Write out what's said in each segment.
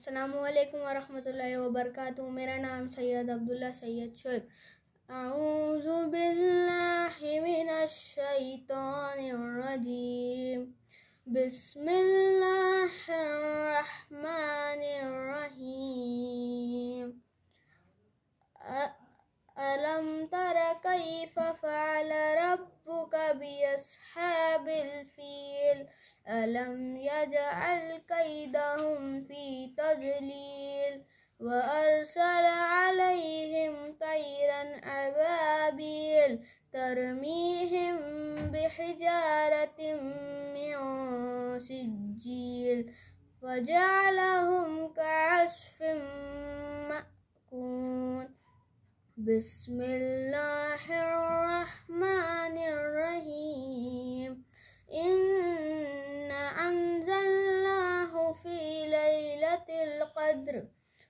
अस्सलामुअलैकुम वरहमतुल्लाहि वबरकातुहू। मेरा नाम सैयद अब्दुल्ला सैयद शोएब। अऊज़ु बिल्लाहि मिनश शैतानिर रजीम। बिस्मिल्लाहिर रहमानिर रहीम। अलम तरा कैफ़ फ़अल रब्बुका बिअस्हाबिल फ़ील। अलम यजअल कैदहुम फ़ी तज़लील व अरसल अलैहिम तैरन अबाबील तरमीहिम बिहिजारतिम मिन सिज्जील फजअलहुम कअस्फ़िन मअकूल। बिस्मिल्लाहिर्रहमानिर्रहीम। इन्ना अंज़लनाहु फ़ी लैलतिल क़द्र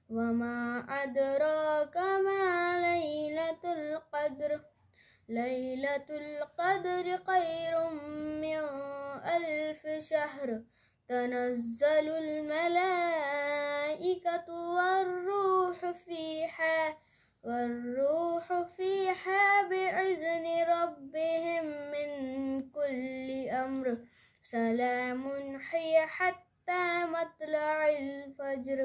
वमा अदराका मा लैलतुल क़द्र। लैलतुल क़द्र खैरुम मिन अल्फ़ि शहर। तनज़्ज़लुल मलाइकतु वर्रूह फ़ीहा बिइज़्नि रब्बिहिम मिन कुल्लि अम्र। सलामुन हिय हत्ता मत्लइल फ़ज्र।